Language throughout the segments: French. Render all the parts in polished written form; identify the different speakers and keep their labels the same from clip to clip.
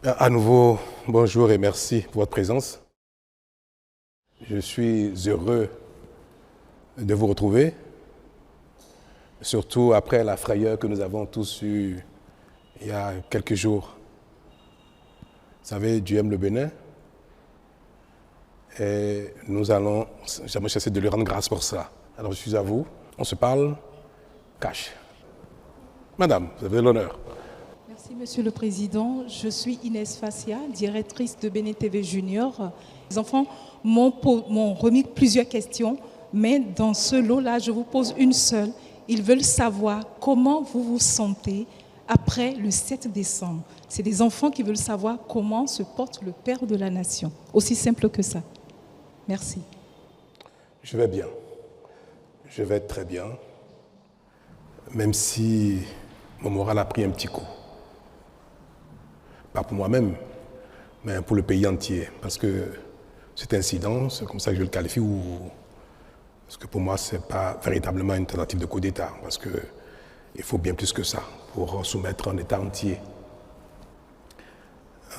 Speaker 1: À nouveau, bonjour et merci pour votre présence. Je suis heureux de vous retrouver, surtout après la frayeur que nous avons tous eue il y a quelques jours. Vous savez, Dieu aime le Bénin et nous allons jamais cesser de lui rendre grâce pour ça. Alors je suis à vous, on se parle cash. Madame, vous avez l'honneur.
Speaker 2: Merci Monsieur le Président. Je suis Inès Fassia, directrice de Bénin TV Junior. Les enfants m'ont remis plusieurs questions, mais dans ce lot-là, je vous pose une seule. Ils veulent savoir comment vous vous sentez après le 7 décembre. C'est des enfants qui veulent savoir comment se porte le Père de la Nation. Aussi simple que ça. Merci.
Speaker 1: Je vais bien. Je vais très bien, même si mon moral a pris un petit coup. Pas pour moi-même, mais pour le pays entier. Parce que cet incident, c'est comme ça que je le qualifie, parce que pour moi, ce n'est pas véritablement une tentative de coup d'État, parce qu'il faut bien plus que ça pour soumettre un État entier.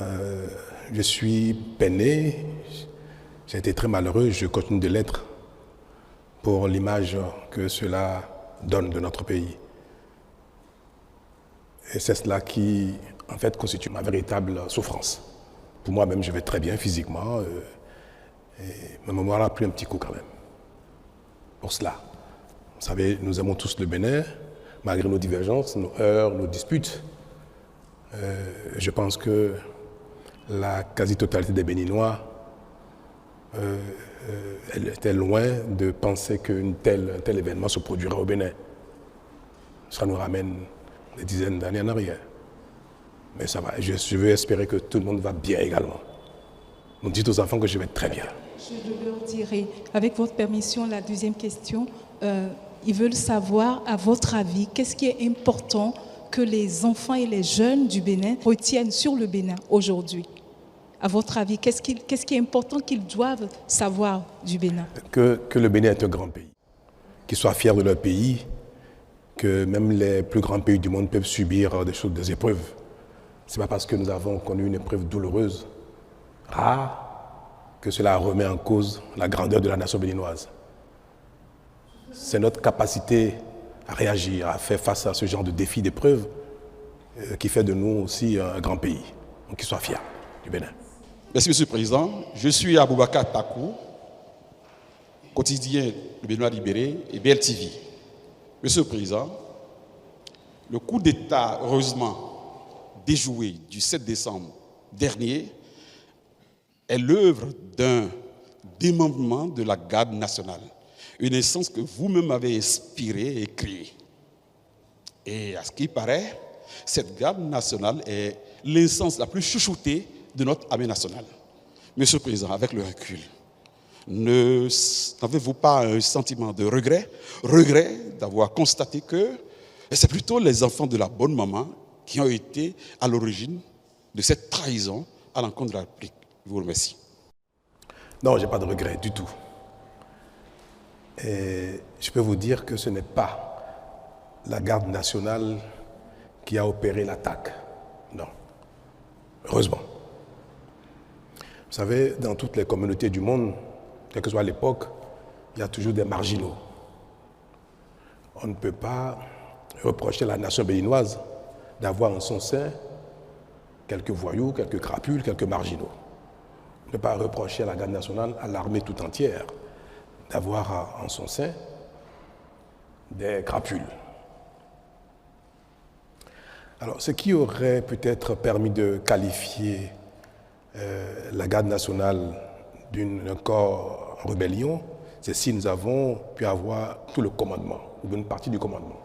Speaker 1: Je suis peiné, j'ai été très malheureux, je continue de l'être pour l'image que cela donne de notre pays. Et c'est cela qui, en fait, constitue ma véritable souffrance. Pour moi-même, je vais très bien physiquement, mais mon moral a pris un petit coup quand même. Pour cela. Vous savez, nous aimons tous le Bénin, malgré nos divergences, nos heurts, nos disputes. Je pense que la quasi-totalité des Béninois elle était loin de penser qu'un tel événement se produirait au Bénin. Ça nous ramène des dizaines d'années en arrière. Mais ça va, je veux espérer que tout le monde va bien également. Donc dites aux enfants que je vais très bien.
Speaker 2: Je leur dirai, avec votre permission, la deuxième question. Ils veulent savoir, à votre avis, qu'est-ce qui est important que les enfants et les jeunes du Bénin retiennent sur le Bénin aujourd'hui? À votre avis, qu'est-ce qui est important qu'ils doivent savoir du Bénin?
Speaker 1: Que le Bénin est un grand pays, qu'ils soient fiers de leur pays, que même les plus grands pays du monde peuvent subir des épreuves. Ce n'est pas parce que nous avons connu une épreuve douloureuse, rare, que cela remet en cause la grandeur de la nation béninoise. C'est notre capacité à réagir, à faire face à ce genre de défis, d'épreuves, qui fait de nous aussi un grand pays. Donc qu'ils soient fiers du Bénin.
Speaker 3: Merci, Monsieur le Président. Je suis Aboubakar Takou, quotidien Le Béninois Libéré et BLTV. Monsieur le Président, le coup d'État, heureusement, déjoué du 7 décembre dernier est l'œuvre d'un démembrement de la garde nationale, une instance que vous-même avez inspirée et créée. Et à ce qui paraît, cette garde nationale est l'instance la plus chouchoutée de notre armée nationale. Monsieur le Président, avec le recul, n'avez-vous pas un sentiment de regret d'avoir constaté que c'est plutôt les enfants de la bonne maman qui ont été à l'origine de cette trahison à l'encontre de la République? Je vous remercie.
Speaker 1: Non, je n'ai pas de regret du tout. Et je peux vous dire que ce n'est pas la garde nationale qui a opéré l'attaque. Non. Heureusement. Vous savez, dans toutes les communautés du monde, quelle que soit l'époque, il y a toujours des marginaux. On ne peut pas reprocher à la nation béninoise d'avoir en son sein quelques voyous, quelques crapules, quelques marginaux. On ne peut pas reprocher à la garde nationale, à l'armée tout entière, d'avoir en son sein des crapules. Alors, ce qui aurait peut-être permis de qualifier la garde nationale d'un corps en rébellion, c'est si nous avons pu avoir tout le commandement, ou une partie du commandement,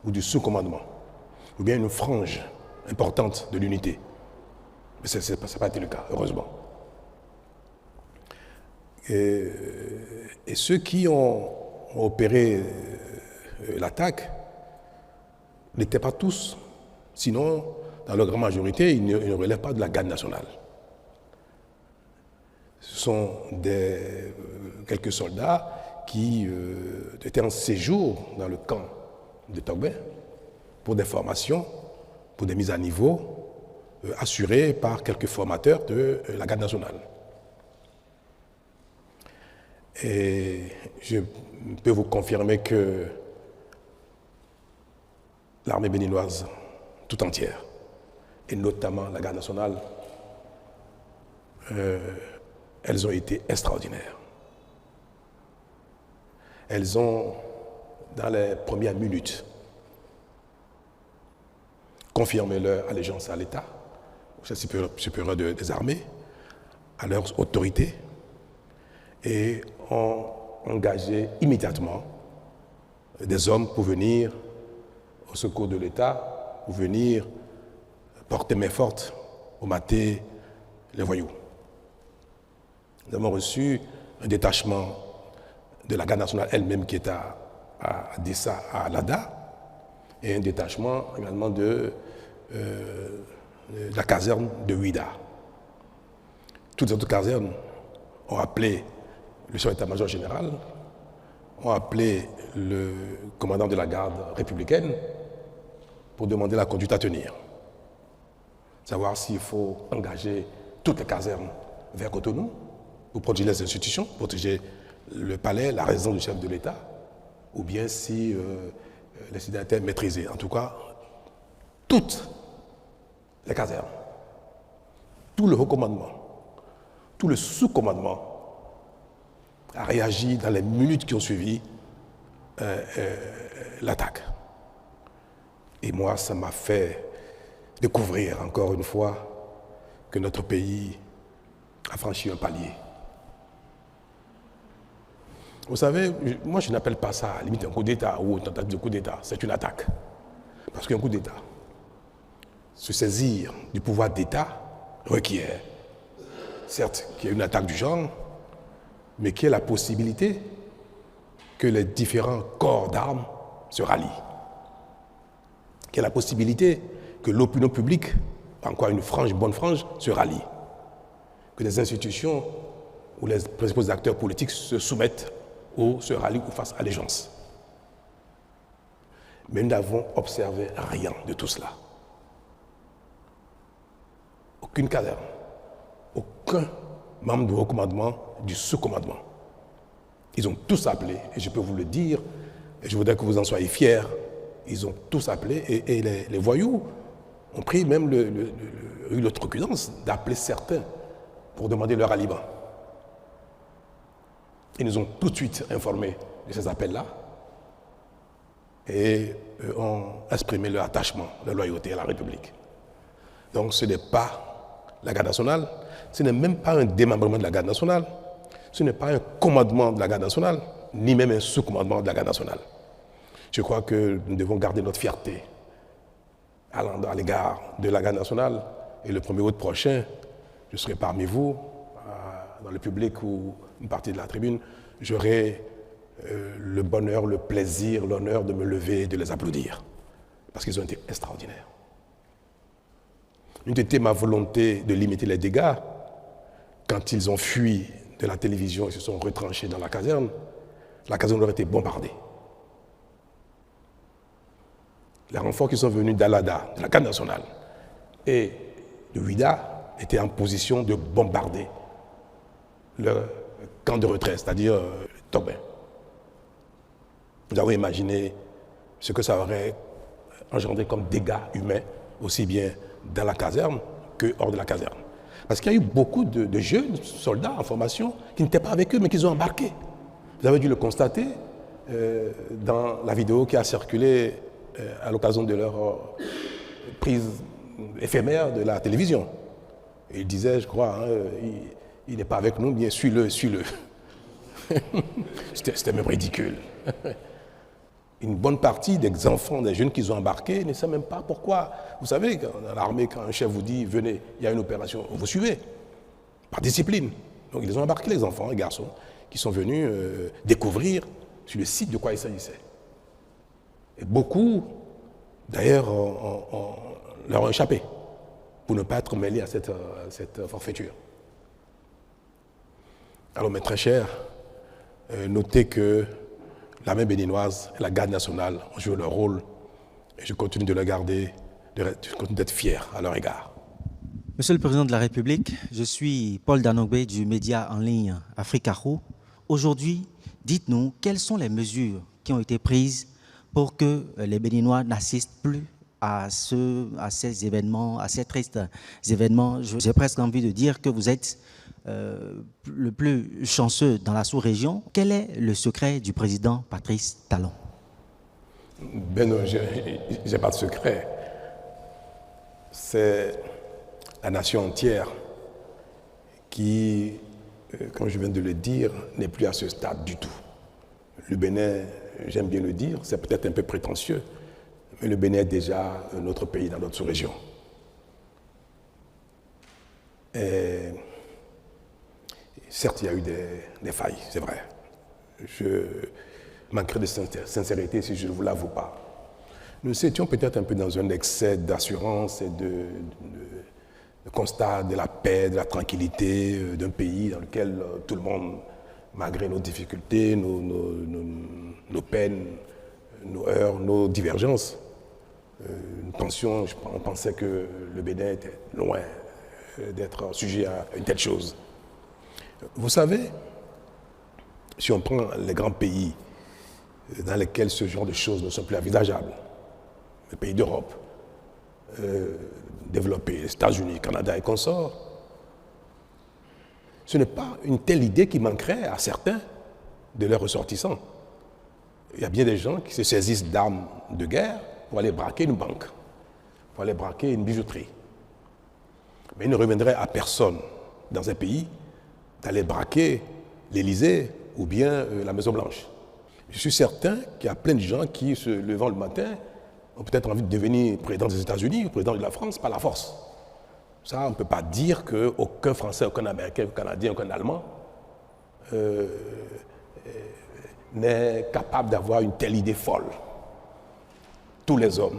Speaker 1: ou du sous-commandement, ou bien une frange importante de l'unité. Mais ça n'a pas été le cas, heureusement. Et ceux qui ont opéré l'attaque n'étaient pas tous, sinon, dans leur grande majorité, ils ne relèvent pas de la garde nationale. Ce sont quelques soldats qui étaient en séjour dans le camp de Togbe pour des formations, pour des mises à niveau, assurés par quelques formateurs de la garde nationale. Et je peux vous confirmer que l'armée béninoise tout entière, et notamment la garde nationale, elles ont été extraordinaires. Elles ont, dans les premières minutes, confirmé leur allégeance à l'État, au chef supérieur des armées, à leurs autorités, et ont engagé immédiatement des hommes pour venir au secours de l'État, pour venir porter main forte pour mater les voyous. Nous avons reçu un détachement de la garde nationale elle-même qui est à Dessa, à Lada, et un détachement également de la caserne de Ouida. Toutes les autres casernes ont appelé le chef d'état-major général, ont appelé le commandant de la garde républicaine pour demander la conduite à tenir. Savoir s'il faut engager toutes les casernes vers Cotonou pour protéger les institutions, protéger le palais, la résidence du chef de l'État, ou bien si les citoyens étaient maîtrisés. En tout cas, toutes les casernes, tout le haut commandement, tout le sous-commandement a réagi dans les minutes qui ont suivi l'attaque. Et moi, ça m'a fait découvrir encore une fois que notre pays a franchi un palier. Vous savez, moi je n'appelle pas ça à la limite un coup d'État ou une tentative de coup d'État, c'est une attaque. Parce qu'un coup d'État, se saisir du pouvoir d'État requiert, certes, qu'il y ait une attaque du genre, mais qu'il y ait la possibilité que les différents corps d'armes se rallient. Qu'il y ait la possibilité que l'opinion publique, encore une frange, bonne frange, se rallie. Que les institutions ou les principaux acteurs politiques se soumettent ou se rallient ou fassent allégeance. Mais nous n'avons observé rien de tout cela. Aucune caserne, aucun membre du haut commandement, du sous-commandement. Ils ont tous appelé, et je peux vous le dire, et je voudrais que vous en soyez fiers, ils ont tous appelé, et les voyous ont pris même eu l'outrecuidance d'appeler certains pour demander leur ralliement. Ils nous ont tout de suite informés de ces appels-là et ont exprimé leur attachement, leur loyauté à la République. Donc ce n'est pas la garde nationale, ce n'est même pas un démembrement de la garde nationale, ce n'est pas un commandement de la garde nationale, ni même un sous-commandement de la garde nationale. Je crois que nous devons garder notre fierté à l'égard de la garde nationale. Et le 1er août prochain, je serai parmi vous, dans le public ou une partie de la tribune, j'aurai le bonheur, le plaisir, l'honneur de me lever et de les applaudir. Parce qu'ils ont été extraordinaires. Une était ma volonté de limiter les dégâts. Quand ils ont fui de la télévision et se sont retranchés dans la caserne leur a été bombardée. Les renforts qui sont venus d'Alada, de la garde nationale, et de Ouida étaient en position de bombarder le camp de retrait, c'est-à-dire le Tobin. Nous avons imaginé ce que ça aurait engendré comme dégâts humains, aussi bien dans la caserne que hors de la caserne. Parce qu'il y a eu beaucoup de jeunes soldats en formation qui n'étaient pas avec eux, mais qui ont embarqué. Vous avez dû le constater dans la vidéo qui a circulé à l'occasion de leur prise éphémère de la télévision. Et il disait, je crois, hein, il n'est pas avec nous, bien suis-le, suis-le. C'était même ridicule. Une bonne partie des enfants, des jeunes qu'ils ont embarqués ne savent même pas pourquoi. Vous savez, dans l'armée, quand un chef vous dit, venez, il y a une opération, vous suivez, par discipline. Donc ils ont embarqué les enfants, les garçons, qui sont venus découvrir sur le site de quoi il s'agissait. Et beaucoup, d'ailleurs, leur ont échappé pour ne pas être mêlés à cette forfaiture. Alors, mes très chers, notez que l'armée béninoise et la garde nationale ont joué leur rôle et je continue de le garder, je continue d'être fier à leur égard.
Speaker 4: Monsieur le Président de la République, je suis Paul Danogbe du média en ligne Africarou. Aujourd'hui, dites-nous quelles sont les mesures qui ont été prises pour que les Béninois n'assistent plus à ces événements, à ces tristes événements. J'ai presque envie de dire que vous êtes le plus chanceux dans la sous-région. Quel est le secret du président Patrice Talon?
Speaker 1: Ben non, je n'ai pas de secret. C'est la nation entière qui, comme je viens de le dire, n'est plus à ce stade du tout. Le Bénin, j'aime bien le dire, c'est peut-être un peu prétentieux, mais le Bénin est déjà un autre pays dans notre sous-région. Certes, il y a eu des failles, c'est vrai. Je manquerais de sincérité si je ne vous l'avoue pas. Nous étions peut-être un peu dans un excès d'assurance et de constat de la paix, de la tranquillité d'un pays dans lequel tout le monde, malgré nos difficultés, nos peines, nos heurts, nos divergences, on pensait que le Bénin était loin d'être sujet à une telle chose. Vous savez, si on prend les grands pays dans lesquels ce genre de choses ne sont plus envisageables, les pays d'Europe, développés, les États-Unis, Canada et consorts, ce n'est pas une telle idée qui manquerait à certains de leurs ressortissants. Il y a bien des gens qui se saisissent d'armes de guerre pour aller braquer une banque, pour aller braquer une bijouterie. Mais il ne reviendrait à personne dans un pays d'aller braquer l'Élysée ou bien la Maison-Blanche. Je suis certain qu'il y a plein de gens qui, se levant le matin, ont peut-être envie de devenir président des États-Unis ou président de la France par la force. Ça, on ne peut pas dire qu'aucun Français, aucun Américain, aucun Canadien, aucun Allemand n'est capable d'avoir une telle idée folle. Tous les hommes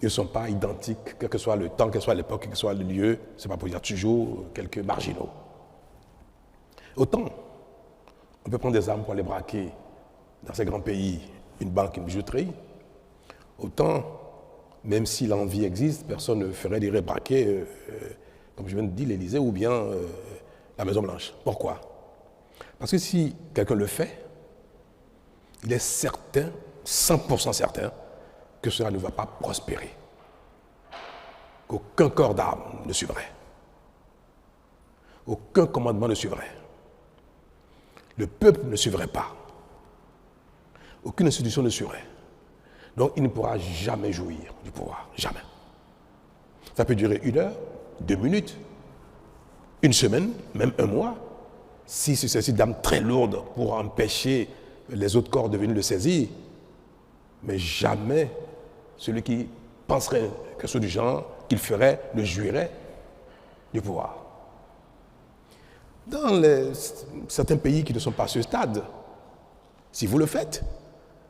Speaker 1: ne sont pas identiques, quel que soit le temps, quelle que soit l'époque, quel que soit le lieu. Ce n'est pas pour dire toujours quelques marginaux. Autant, on peut prendre des armes pour aller braquer dans ces grands pays une banque, une bijouterie. Autant, même si l'envie existe, personne ne ferait d'y braquer, comme je viens de dire, l'Élysée ou bien la Maison-Blanche. Pourquoi? Parce que si quelqu'un le fait, il est certain, 100% certain, que cela ne va pas prospérer. Qu'aucun corps d'armes ne suivrait. Aucun commandement ne suivrait. Le peuple ne suivrait pas. Aucune institution ne suivrait. Donc il ne pourra jamais jouir du pouvoir. Jamais. Ça peut durer 1 heure, 2 minutes, 1 semaine, même 1 mois. Si c'est ceci d'armes très lourdes pour empêcher les autres corps de venir le saisir, mais jamais celui qui penserait quelque chose du genre, qu'il ferait, ne jouirait du pouvoir. Dans certains pays qui ne sont pas à ce stade, si vous le faites,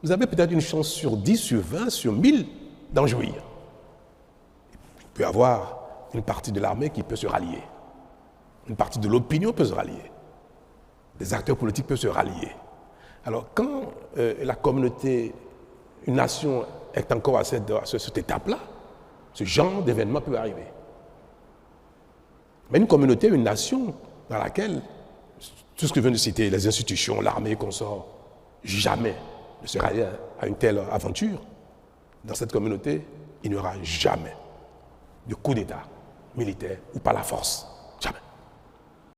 Speaker 1: vous avez peut-être une chance sur 10, sur 20, sur 1000 d'en jouir. Il peut y avoir une partie de l'armée qui peut se rallier. Une partie de l'opinion peut se rallier. Des acteurs politiques peuvent se rallier. Alors quand la communauté, une nation est encore à cette étape-là, ce genre d'événement peut arriver. Mais une communauté, une nation dans laquelle tout ce que je viens de citer, les institutions, l'armée, consorts, jamais ne se rallie à une telle aventure. Dans cette communauté, il n'y aura jamais de coup d'État militaire ou par la force.